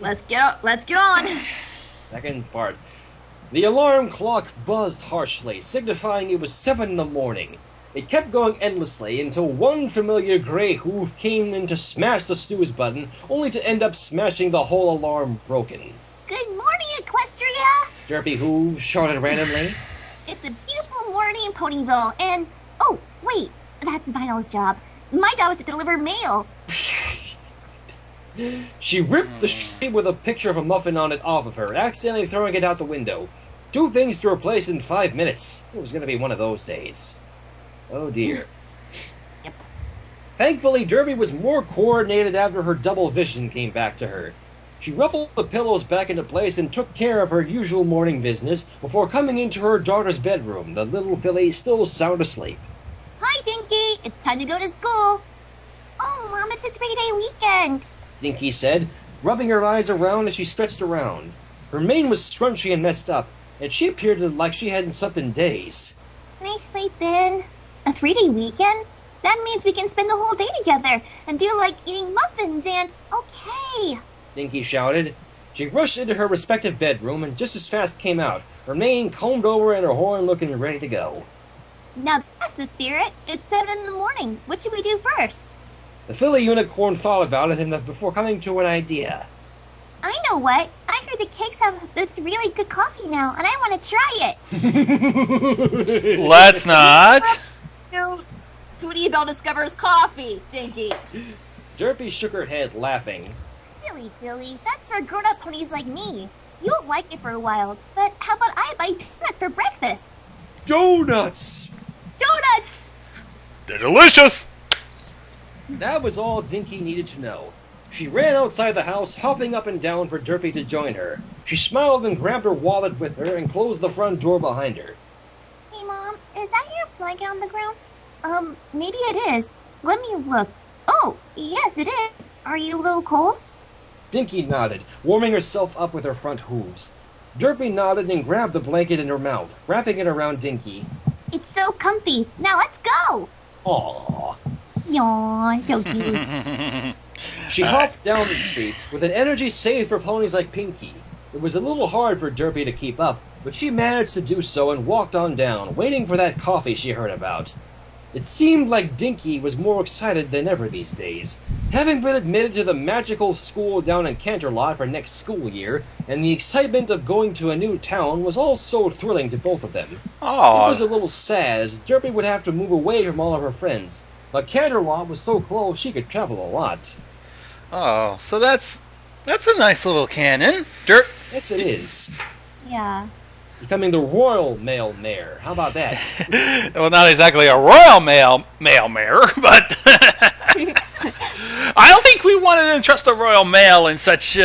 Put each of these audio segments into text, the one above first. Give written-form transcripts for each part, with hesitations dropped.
Let's get on. Second part. The alarm clock buzzed harshly, signifying it was 7 in the morning. It kept going endlessly until one familiar gray hoof came in to smash the snooze button, only to end up smashing the whole alarm broken. Good morning, Equestria! Derpy Hooves shouted randomly. It's a beautiful morning in Ponyville, and... Oh, wait, that's Vinyl's job. My job is to deliver mail. She ripped the sheet with a picture of a muffin on it off of her, accidentally throwing it out the window. 2 things to replace in 5 minutes. It was going to be one of those days. Oh dear. Yep. Thankfully, Derpy was more coordinated after her double vision came back to her. She ruffled the pillows back into place and took care of her usual morning business before coming into her daughter's bedroom, the little filly still sound asleep. Hi, Dinky. It's time to go to school. Oh, Mom, it's a 3-day weekend. Dinky said, rubbing her eyes around as she stretched around. Her mane was scrunchy and messed up, and she appeared like she hadn't slept in days. Can I sleep in? A 3-day weekend? That means we can spend the whole day together and do like eating muffins and... Okay. Dinky shouted. She rushed into her respective bedroom and just as fast came out, her mane combed over and her horn looking ready to go. Now that's the spirit. It's 7 in the morning. What should we do first? The filly unicorn thought about it before coming to an idea. I know what. I heard the cakes have this really good coffee now, and I want to try it. Let's not. Sweetie Belle discovers coffee, Dinky. Derpy shook her head, laughing. Silly Philly, that's for grown-up ponies like me. You won't like it for a while, but how about I buy donuts for breakfast? Donuts! Donuts! They're delicious. That was all Dinky needed to know. She ran outside the house, hopping up and down for Derpy to join her. She smiled and grabbed her wallet with her and closed the front door behind her. Hey, Mom, is that your blanket on the ground? Maybe it is. Let me look. Oh, yes, it is. Are you a little cold? Dinky nodded, warming herself up with her front hooves. Derpy nodded and grabbed the blanket in her mouth, wrapping it around Dinky. It's so comfy. Now let's go. Aww. Yaw, so cute. She hopped down the street with an energy saved for ponies like Pinky. It was a little hard for Derpy to keep up, but she managed to do so and walked on down, waiting for that coffee she heard about. It seemed like Dinky was more excited than ever these days. Having been admitted to the magical school down in Canterlot for next school year, and the excitement of going to a new town was all so thrilling to both of them. Aww. It was a little sad, as Derpy would have to move away from all of her friends, but Canterlot was so close she could travel a lot. Oh, so that's a nice little cannon. Dirt. Yes, it is. Yeah. Becoming the Royal Male Mare. How about that? Well, not exactly a royal male mare, but I don't think we wanted to entrust the royal male in such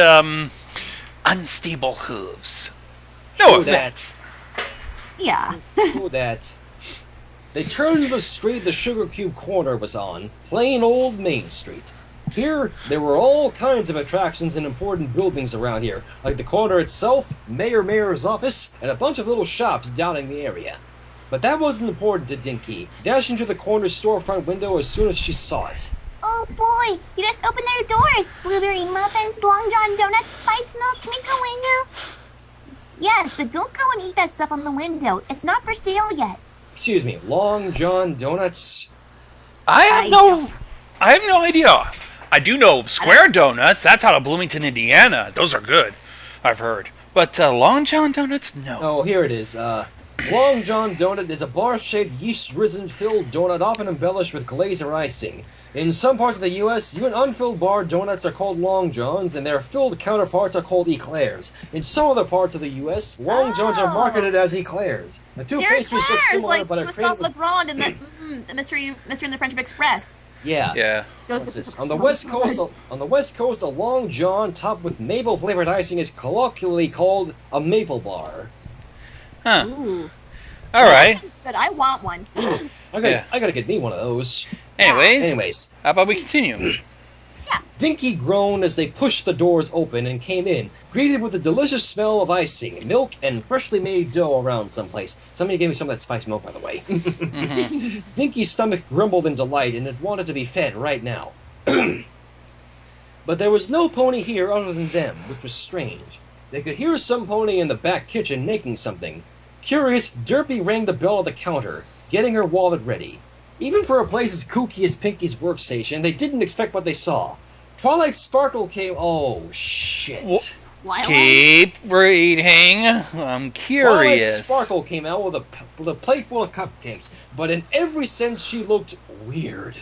unstable hooves. No True offense. Yeah. True that. They turned to the street the Sugar Cube corner was on, plain old Main Street. Here, there were all kinds of attractions and important buildings around here, like the corner itself, Mayor's office, and a bunch of little shops dotting the area. But that wasn't important to Dinky, dashing to the corner storefront window as soon as she saw it. Oh boy, you just opened their doors. Blueberry muffins, Long John donuts, spice milk. Can we go in now? Yes, but don't go and eat that stuff on the window. It's not for sale yet. Excuse me, Long John Donuts? I have no idea. I do know Square Donuts. That's out of Bloomington, Indiana. Those are good, I've heard. But Long John Donuts, no. Oh, here it is. Long John Donut is a bar-shaped, yeast-risen filled donut often embellished with glaze or icing. In some parts of the U.S., even unfilled bar donuts are called Long Johns, and their filled counterparts are called eclairs. In some other parts of the U.S., Long Johns are marketed as eclairs. The two pastries look similar, like but are Gustave created with... Legrand and the Mystery in the Friendship Express. Yeah. Yeah. What's this? On the West Coast, a Long John topped with maple-flavored icing is colloquially called a maple bar. Huh. Ooh. All right. Good. I want one. I gotta get me one of those. Anyways, how about we continue? Yeah. Dinky groaned as they pushed the doors open and came in, greeted with the delicious smell of icing, milk, and freshly made dough around someplace. Somebody gave me some of that spiced milk, by the way. Dinky's stomach grumbled in delight, and it wanted to be fed right now. But there was no pony here other than them, which was strange. They could hear some pony in the back kitchen making something. Curious, Derpy rang the bell at the counter, getting her wallet ready. Even for a place as kooky as Pinky's workstation, they didn't expect what they saw. Twilight Sparkle came... Oh, shit. Keep reading. I'm curious. Twilight Sparkle came out with a plate full of cupcakes, but in every sense she looked weird.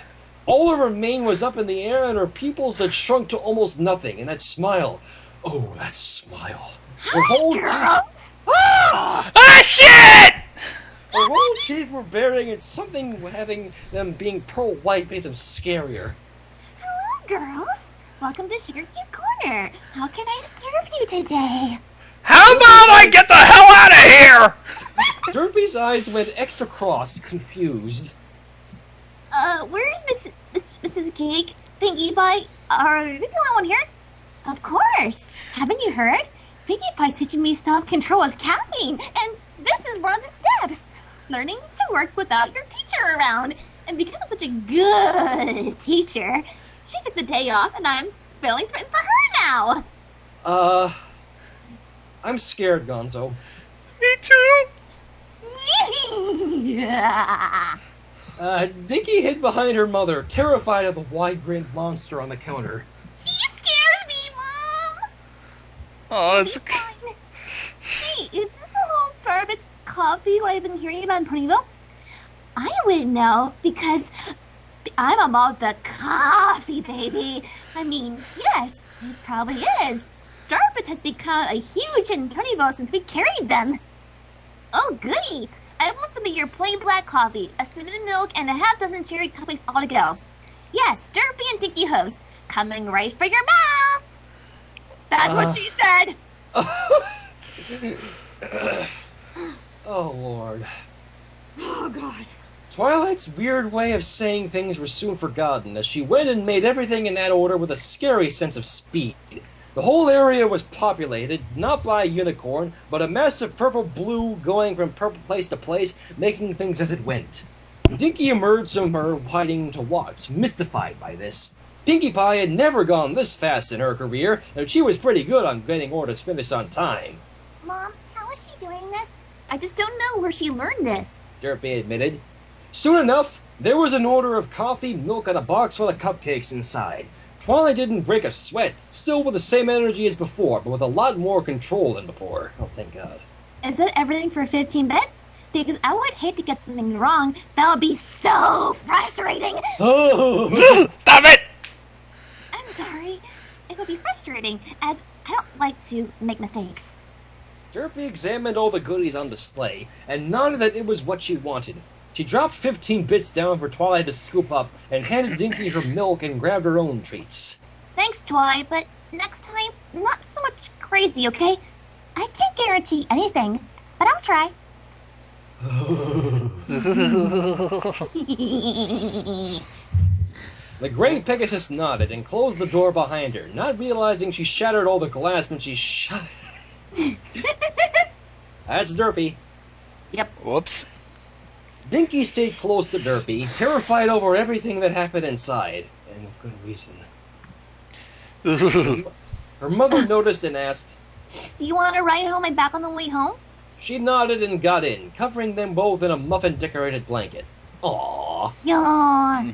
All of her mane was up in the air, and her pupils had shrunk to almost nothing, and that smile... Oh, that smile. Her whole teeth... Ah, shit! Her whole teeth were baring, and something having them being pearl white made them scarier. Hello, girls. Welcome to Sugar Cube Corner. How can I serve you today? How about I get the hell out of here? Derpy's eyes went extra crossed, confused. Where's Mrs. Cake? Pinkie Pie? Are you the only one here? Of course. Haven't you heard? Pinkie Pie's teaching me self-control with caffeine, and this is one of the steps. Learning to work without your teacher around. And because I'm such a good teacher, she took the day off, and I'm filling in for her now. I'm scared, Gonzo. Me too. Yeah. Dinky hid behind her mother, terrified of the wide-grinned monster on the counter. She scares me, Mom. Oh, it's... Fine. Hey, is this the whole Starbucks coffee what I've been hearing about in Ponyville? I wouldn't know, because I'm a mom of the coffee, baby. I mean, yes, it probably is. Starbucks has become a huge in Ponyville since we carried them. Oh, goody. I want some of your plain black coffee, a cinnamon milk, and a half dozen cherry cupcakes all to go. Yes, Derpy and Derpy Hooves, coming right for your mouth. That's what she said. Oh, Lord. Oh, God. Twilight's weird way of saying things was soon forgotten, as she went and made everything in that order with a scary sense of speed. The whole area was populated, not by a unicorn, but a massive purple-blue going from purple place to place, making things as it went. Dinky emerged from her hiding to watch, mystified by this. Pinkie Pie had never gone this fast in her career, and she was pretty good on getting orders finished on time. Mom, how is she doing this? I just don't know where she learned this. Derpy admitted. Soon enough, there was an order of coffee, milk, and a box full of cupcakes inside. Twilight didn't break a sweat, still with the same energy as before, but with a lot more control than before. Oh, thank God. Is that everything for 15 bits? Because I would hate to get something wrong. That would be so frustrating. Oh! Stop it! I'm sorry. It would be frustrating, as I don't like to make mistakes. Derpy examined all the goodies on display, and nodded that it was what she wanted. She dropped 15 bits down for Twilight to scoop up, and handed Dinky her milk and grabbed her own treats. Thanks, Twi, but next time, not so much crazy, okay? I can't guarantee anything, but I'll try. The Gray Pegasus nodded and closed the door behind her, not realizing she shattered all the glass when she shut it. That's Derpy. Yep. Whoops. Dinky stayed close to Derpy, terrified over everything that happened inside, and with good reason. Her mother noticed and asked, Do you want to ride home and back on the way home? She nodded and got in, covering them both in a muffin-decorated blanket. Aww. Yawn.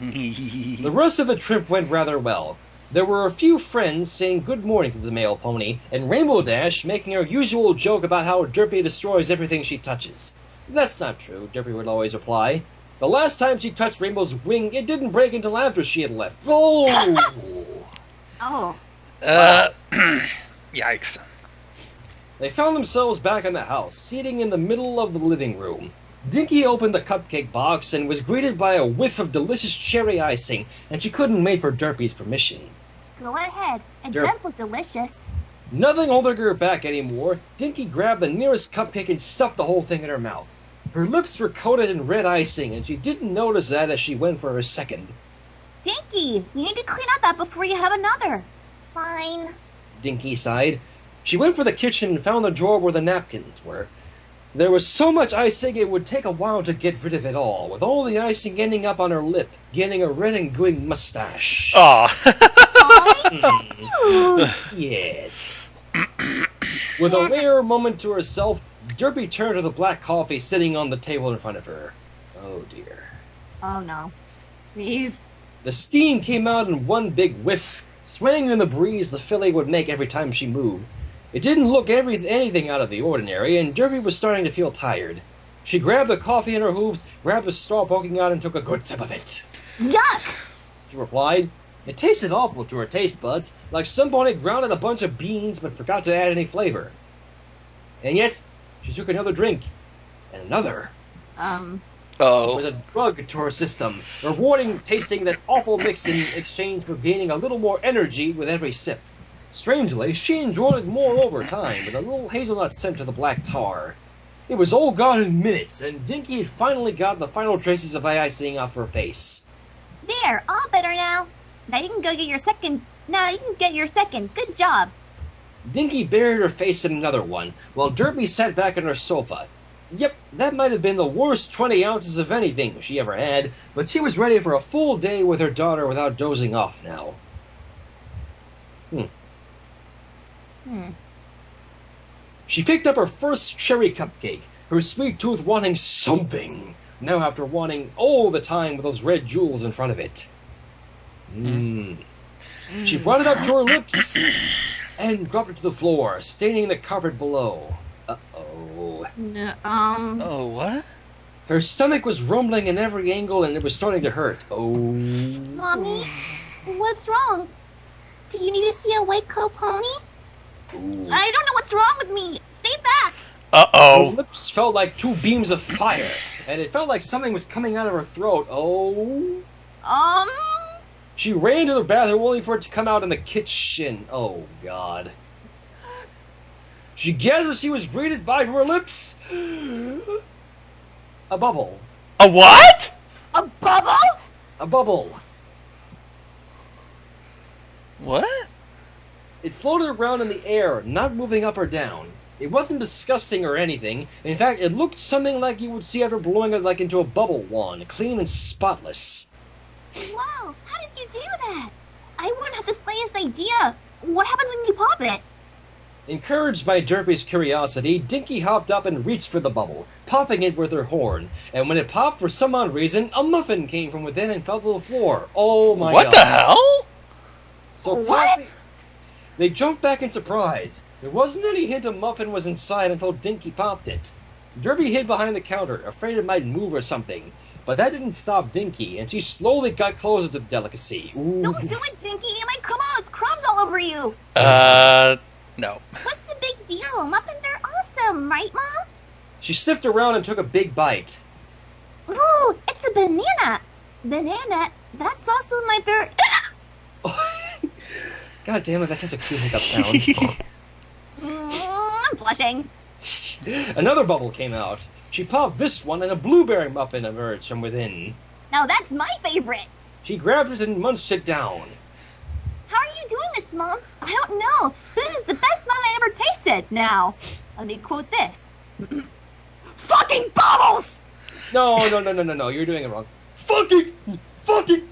The rest of the trip went rather well. There were a few friends saying good morning to the male pony, and Rainbow Dash making her usual joke about how Derpy destroys everything she touches. That's not true, Derpy would always reply. The last time she touched Rainbow's wing, it didn't break until after she had left. Oh! Oh. Yikes. They found themselves back in the house, sitting in the middle of the living room. Dinky opened the cupcake box and was greeted by a whiff of delicious cherry icing, and she couldn't wait for Derpy's permission. Go ahead. It Derp- does look delicious. Nothing holding her back anymore, Dinky grabbed the nearest cupcake and stuffed the whole thing in her mouth. Her lips were coated in red icing, and she didn't notice that as she went for her second. Dinky, you need to clean up that before you have another. Fine. Dinky sighed. She went for the kitchen and found the drawer where the napkins were. There was so much icing it would take a while to get rid of it all, with all the icing ending up on her lip, getting a red and gooey mustache. Aw. Aw, Yes. With a rare moment to herself, Derpy turned to the black coffee sitting on the table in front of her. Oh dear. Oh no. Please. The steam came out in one big whiff, swaying in the breeze the filly would make every time she moved. It didn't look anything out of the ordinary, and Derpy was starting to feel tired. She grabbed the coffee in her hooves, grabbed the straw poking out, and took a good sip of it. Yuck! She replied. It tasted awful to her taste buds, like somebody grounded a bunch of beans but forgot to add any flavor. And yet, she took another drink, and another. It was a drug to her system, rewarding tasting that awful mix in exchange for gaining a little more energy with every sip. Strangely, she enjoyed it more over time, with a little hazelnut scent to the black tar. It was all gone in minutes, and Dinky had finally got the final traces of the icing off her face. There, all better now. Now you can go get your second. Now you can get your second. Good job. Dinky buried her face in another one, while Derpy sat back on her sofa. Yep, that might have been the worst 20 ounces of anything she ever had, but she was ready for a full day with her daughter without dozing off now. She picked up her first cherry cupcake, her sweet tooth wanting something, now after wanting all the time with those red jewels in front of it. She brought it up to her lips and dropped it to the floor, staining the carpet below. Uh-oh. Oh, what? Her stomach was rumbling in every angle and it was starting to hurt. Oh. Mommy, what's wrong? Do you need to see a white coat pony? Ooh. I don't know what's wrong with me. Stay back. Uh-oh. Her lips felt like two beams of fire, and it felt like something was coming out of her throat. Oh. She ran to the bathroom only for it to come out in the kitchen. Oh, God. She guessed what she was greeted by from her lips. A bubble. A what? A bubble? A bubble. What? It floated around in the air, not moving up or down. It wasn't disgusting or anything. In fact, it looked something like you would see after blowing it like into a bubble wand, clean and spotless. Wow, how did you do that? I wouldn't have the slightest idea. What happens when you pop it? Encouraged by Derpy's curiosity, Dinky hopped up and reached for the bubble, popping it with her horn. And when it popped, for some odd reason, a muffin came from within and fell to the floor. Oh my God. What the hell? So What? They jumped back in surprise. There wasn't any hint a muffin was inside until Dinky popped it. Derpy hid behind the counter, afraid it might move or something. But that didn't stop Dinky, and she slowly got closer to the delicacy. Ooh. Don't do it, Dinky. It might come out. It's crumbs all over you. No. What's the big deal? Muffins are awesome, right, Mom? She sniffed around and took a big bite. Ooh, it's a banana. Banana, that's also my favorite. God damn it, that has a cute hiccup sound. I'm blushing. Another bubble came out. She popped this one and a blueberry muffin emerged from within. Now that's my favorite. She grabbed it and munched it down. How are you doing this, Mom? I don't know. This is the best muffin I ever tasted. Now, let me quote this. Fucking bubbles! No, you're doing it wrong. Fucking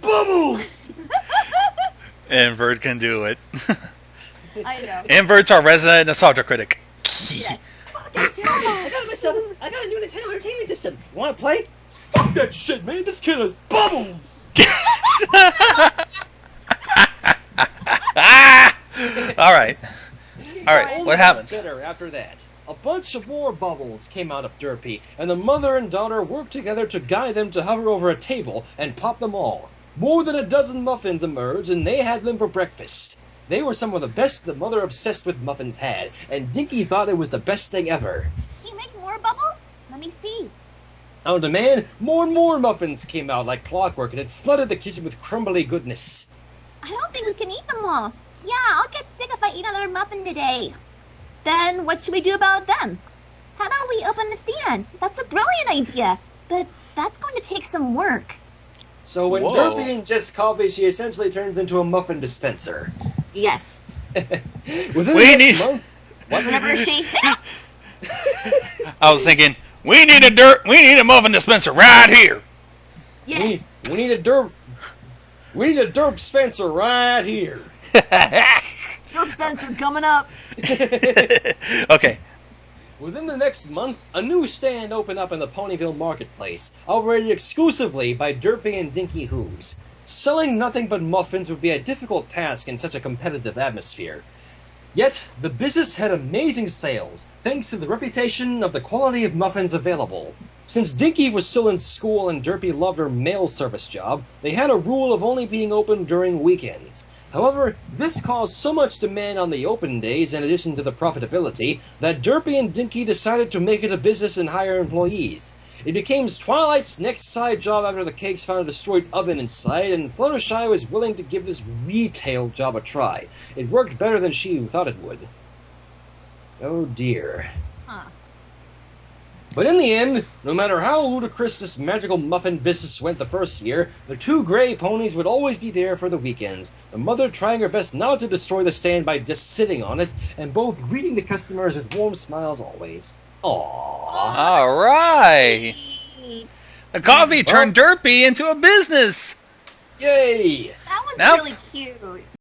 bubbles! Invert can do it. I know. Invert's our resident nostalgia critic. Yes. I got a new Nintendo Entertainment System. You wanna play? Fuck that shit, man. This kid has bubbles! Alright, what happens? Better after that. A bunch of more bubbles came out of Derpy, and the mother and daughter worked together to guide them to hover over a table and pop them all. More than a dozen muffins emerged, and they had them for breakfast. They were some of the best the mother obsessed with muffins had, and Dinky thought it was the best thing ever. Can you make more bubbles? Let me see. On demand, more and more muffins came out like clockwork, and it flooded the kitchen with crumbly goodness. I don't think we can eat them all. Yeah, I'll get sick if I eat another muffin today. Then what should we do about them? How about we open the stand? That's a brilliant idea, but that's going to take some work. So when Whoa. Derpy ingests coffee, she essentially turns into a muffin dispenser. Yes. Within We the next need- month, Whenever she... I was thinking, we need a muffin dispenser right here. Yes. we need a derp dispenser right here. George Spencer coming up. Okay. Within the next month, a new stand opened up in the Ponyville marketplace, operated exclusively by Derpy and Dinky Hooves. Selling nothing but muffins would be a difficult task in such a competitive atmosphere. Yet, the business had amazing sales, thanks to the reputation of the quality of muffins available. Since Dinky was still in school and Derpy loved her mail service job, they had a rule of only being open during weekends. However, this caused so much demand on the open days, in addition to the profitability, that Derpy and Dinky decided to make it a business and hire employees. It became Twilight's next side job after the cakes found a destroyed oven inside, and Fluttershy was willing to give this retail job a try. It worked better than she thought it would. Oh dear. Huh. But in the end, no matter how ludicrous this magical muffin business went the first year, the two gray ponies would always be there for the weekends, the mother trying her best not to destroy the stand by just sitting on it, and both greeting the customers with warm smiles always. Aww. All right. Sweet. The coffee turned Derpy into a business. Yay! That was Now- really cute.